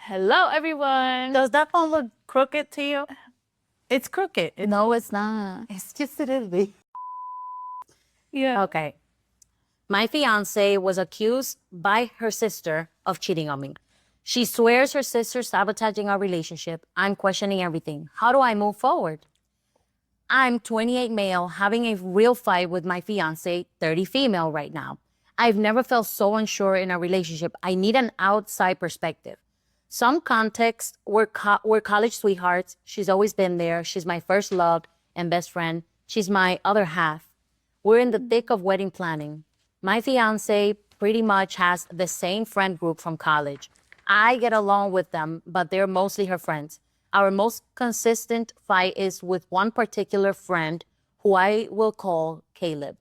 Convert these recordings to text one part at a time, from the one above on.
Hello, everyone. Does that phone look crooked to you? It's crooked. No, it's not. It's just a little bit. Yeah. Okay. My fiance was accused by her sister of cheating on me. She swears her sister's sabotaging our relationship. I'm questioning everything. How do I move forward? I'm 28 male, having a real fight with my fiance, 30 female right now. I've never felt so unsure in a relationship. I need an outside perspective. Some context, we're college sweethearts. She's always been there. She's my first love and best friend. She's my other half. We're in the thick of wedding planning. My fiance pretty much has the same friend group from college. I get along with them, but they're mostly her friends. Our most consistent fight is with one particular friend who I will call Caleb.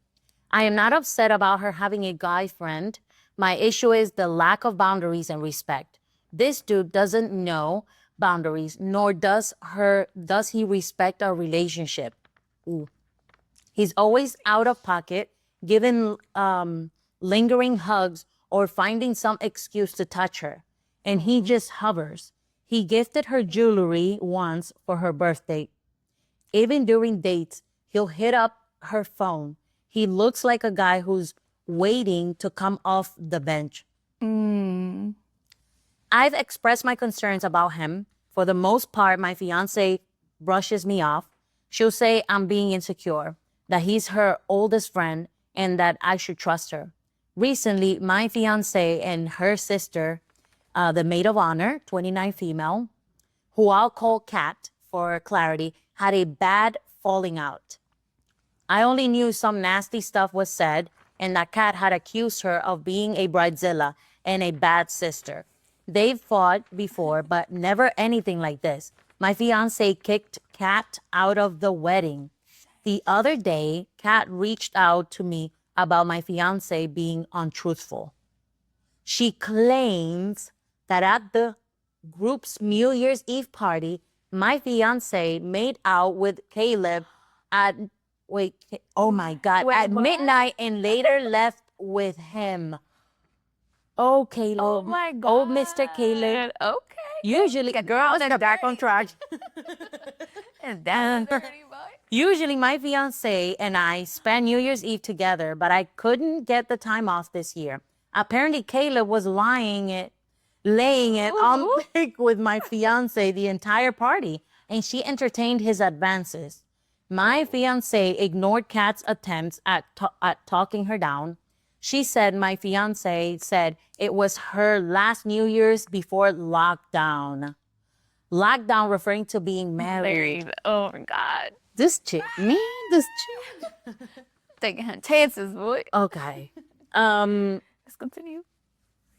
I am not upset about her having a guy friend. My issue is the lack of boundaries and respect. This dude doesn't know boundaries, nor does he respect our relationship. Ooh. He's always out of pocket, giving lingering hugs or finding some excuse to touch her. And he just hovers. He gifted her jewelry once for her birthday. Even during dates, he'll hit up her phone. He looks like a guy who's waiting to come off the bench. I've expressed my concerns about him. For the most part, my fiance brushes me off. She'll say I'm being insecure, that he's her oldest friend, and that I should trust her. Recently, my fiance and her sister, the maid of honor, 29 female, who I'll call Kat for clarity, had a bad falling out. I only knew some nasty stuff was said and that Kat had accused her of being a bridezilla and a bad sister. They've fought before, but never anything like this. My fiance kicked Kat out of the wedding. The other day, Kat reached out to me about my fiance being untruthful. She claims that at the group's New Year's Eve party, my fiance made out with Caleb at midnight and later left with him. Oh, Caleb. Oh my God. Oh, Mr. Caleb. Okay. Usually, Girl, that's back on track. And that's Usually my fiance and I spend New Year's Eve together, but I couldn't get the time off this year. Apparently Caleb was laying it on thick with my fiance the entire party, and she entertained his advances. My fiance ignored Kat's attempts at talking her down. She said my fiance said it was her last New Year's before lockdown. Lockdown referring to being married. Oh my God. This chick. Taking chances, boy. Okay. Let's continue.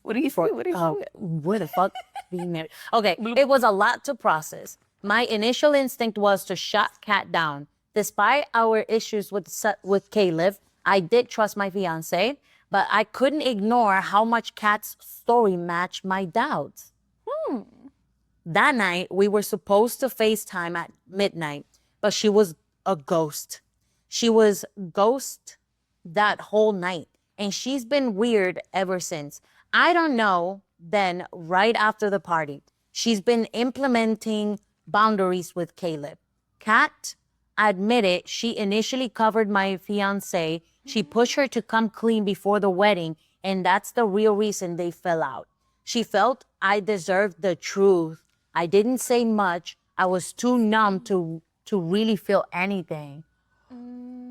What do you see? What do you see? Where the fuck being married? Okay, it was a lot to process. My initial instinct was to shut Kat down. Despite our issues with Caleb, I did trust my fiance, but I couldn't ignore how much Kat's story matched my doubts. That night, we were supposed to FaceTime at midnight, but she was a ghost. She was ghost that whole night, and she's been weird ever since. I don't know, then right after the party, she's been implementing boundaries with Caleb. Kat admitted she initially covered my fiance. She pushed her to come clean before the wedding, and that's the real reason they fell out. She felt I deserved the truth. I didn't say much. I was too numb to really feel anything.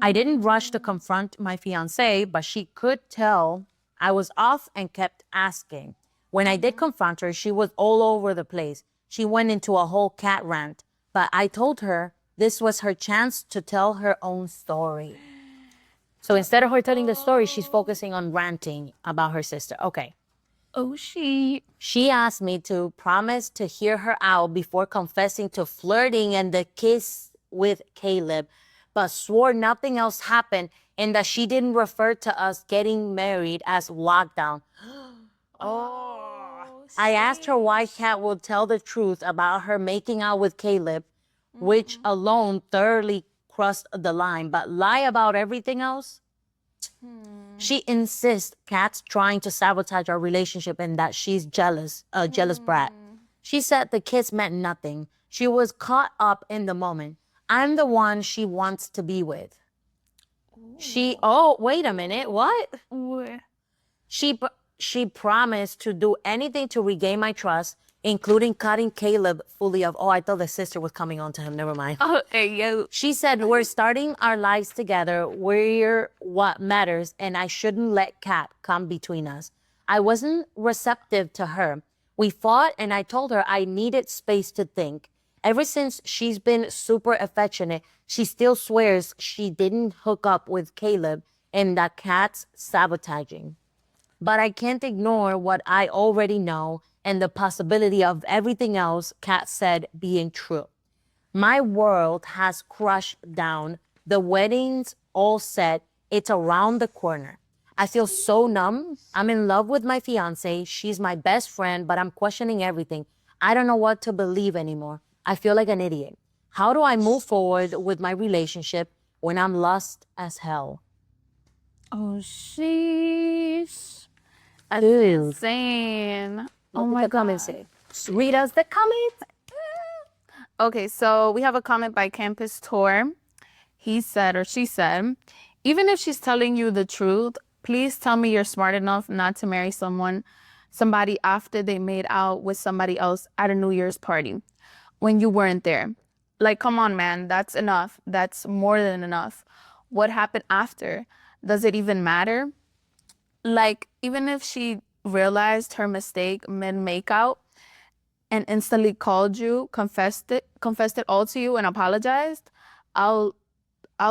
I didn't rush to confront my fiance, but she could tell I was off and kept asking. When I did confront her, she was all over the place. She went into a whole Kat rant, but I told her this was her chance to tell her own story. So instead of her telling the story, she's focusing on ranting about her sister. Okay. Oh, she She asked me to promise to hear her out before confessing to flirting and the kiss with Caleb, but swore nothing else happened and that she didn't refer to us getting married as lockdown. I asked her why Kat would tell the truth about her making out with Caleb, which alone thoroughly crossed the line, but lie about everything else? She insists Kat's trying to sabotage our relationship and that she's jealous, a jealous brat. She said the kiss meant nothing. She was caught up in the moment. I'm the one she wants to be with. Oh, wait a minute. What? She promised to do anything to regain my trust, including cutting Caleb fully off. Oh, I thought the sister was coming on to him. Never mind. Oh, hey, yo. She said, we're starting our lives together. We're what matters, and I shouldn't let Kat come between us. I wasn't receptive to her. We fought, and I told her I needed space to think. Ever since, she's been super affectionate. She still swears she didn't hook up with Caleb and that Kat's sabotaging. But I can't ignore what I already know and the possibility of everything else Kat said being true. My world has crushed down. The wedding's all set. It's around the corner. I feel so numb. I'm in love with my fiancée. She's my best friend, but I'm questioning everything. I don't know what to believe anymore. I feel like an idiot. How do I move forward with my relationship when I'm lost as hell? Oh, sheesh. That's Dude. insane. Oh my God. Read us the comments. Okay, so we have a comment by Campus Tour. He said, or she said, even if she's telling you the truth, please tell me you're smart enough not to marry somebody after they made out with somebody else at a New Year's party when you weren't there. Like, come on, man, that's enough. That's more than enough. What happened after? Does it even matter? Like, even if she realized her mistake mid-makeout and instantly called you, confessed it all to you and apologized, I'll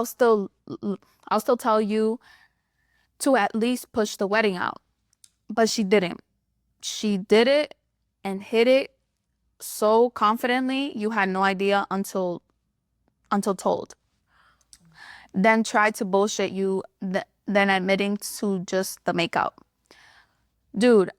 still tell you to at least push the wedding out. But she didn't. She did it and hid it so confidently you had no idea until told. Then tried to bullshit you, then admitting to just the makeout. Dude,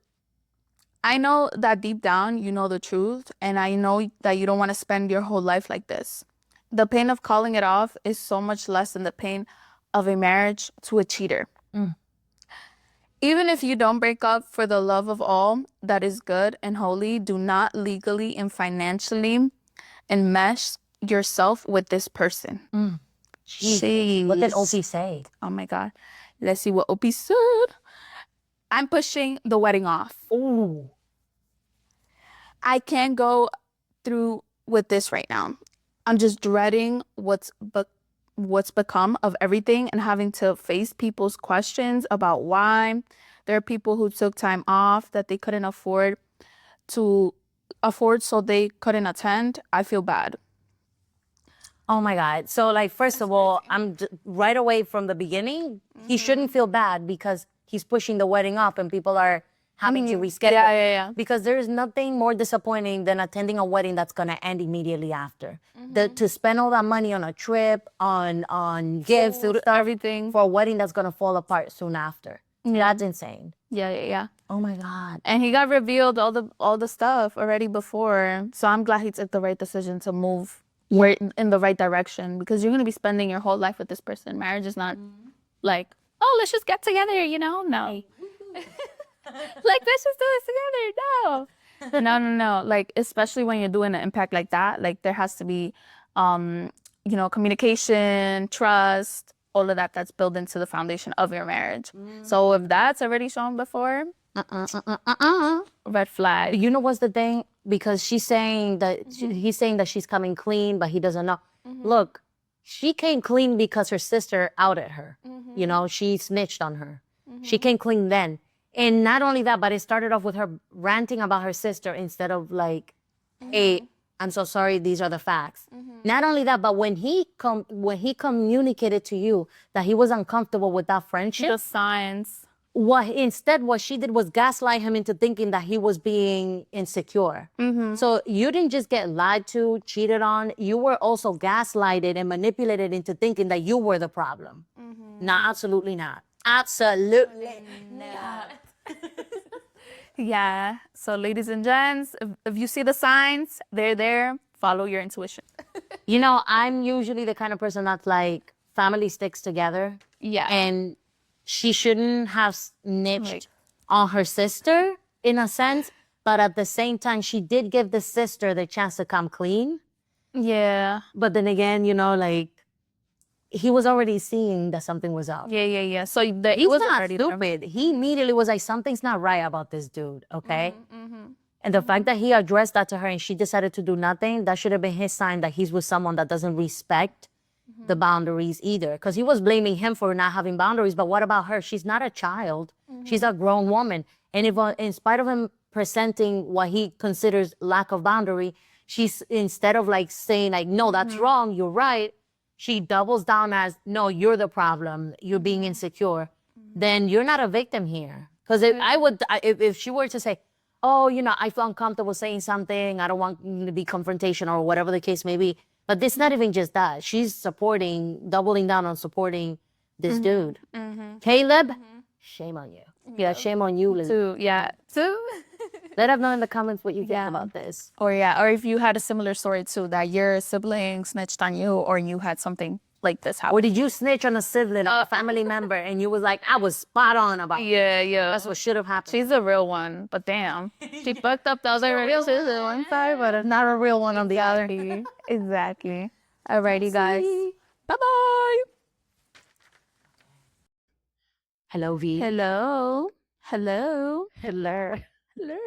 I know that deep down you know the truth, and I know that you don't want to spend your whole life like this. The pain of calling it off is so much less than the pain of a marriage to a cheater. Even if you don't break up for the love of all that is good and holy, do not legally and financially enmesh yourself with this person. Jeez. What did Opie say? Oh my God. Let's see what Opie said. I'm pushing the wedding off. Ooh. I can't go through with this right now. I'm just dreading what's become of everything and having to face people's questions about why. There are people who took time off that they couldn't afford, so they couldn't attend. I feel bad. Oh my God. So like, first of all, right away from the beginning, he shouldn't feel bad because he's pushing the wedding up and people are having to reschedule. Yeah. Because there is nothing more disappointing than attending a wedding that's going to end immediately after. To spend all that money on a trip, on gifts, Everything. for a wedding that's going to fall apart soon after. That's insane. Yeah. Oh my God. And he got revealed all the stuff already before. So I'm glad he took the right decision to move in the right direction, because you're going to be spending your whole life with this person. Marriage is not like, oh, let's just get together, No. Like, let's just do this together. No. Like, especially when you're doing an impact like that, like, there has to be, communication, trust, all of that's built into the foundation of your marriage. So if that's already shown before, red flag. You know what's the thing? Because she's saying that he's saying that she's coming clean, but he doesn't know. Look, she came clean because her sister outed her. She snitched on her. She came clean then. And not only that, but it started off with her ranting about her sister instead of like, hey, I'm so sorry, these are the facts. Not only that, but when he communicated to you that he was uncomfortable with that friendship, The signs. what she did was gaslight him into thinking that he was being insecure. So you didn't just get lied to, cheated on, you were also gaslighted and manipulated into thinking that you were the problem. No, absolutely not. Absolutely not. Yeah. So ladies and gents, if you see the signs, they're there. Follow your intuition. I'm usually the kind of person that's like, family sticks together. Yeah. And she shouldn't have snitched on her sister, in a sense, But at the same time, she did give the sister the chance to come clean. Yeah. But then again, you know, like, he was already seeing that something was up. Yeah. So He's it was not already stupid. He immediately was like, something's not right about this dude, okay? And the fact that he addressed that to her and she decided to do nothing, that should have been his sign that he's with someone that doesn't respect the boundaries either. Because he was blaming him for not having boundaries, but what about her? She's not a child. She's a grown woman. And if, in spite of him presenting what he considers lack of boundary, she's, instead of like saying like, no, that's wrong, you're right, she doubles down as, no, you're the problem, you're being insecure, then you're not a victim here. Because if she were to say, oh, you know, I feel uncomfortable saying something, I don't want to be confrontational or whatever the case may be. But it's not even just that. She's doubling down on supporting this dude. Caleb, shame on you. Yeah, shame on you, Liz. Two. Let us know in the comments what you think about this. Or if you had a similar story too, that your sibling snitched on you, or you had something like this happen. Or did you snitch on a sibling or a family member and you was like, I was spot on about it. Yeah. That's what should have happened. She's a real one, but damn, she fucked up the other real sister one side, but it's not a real one on the other. Exactly. Alrighty, guys. Bye-bye. Hello, V. Hello. Hello. Hello. Hello.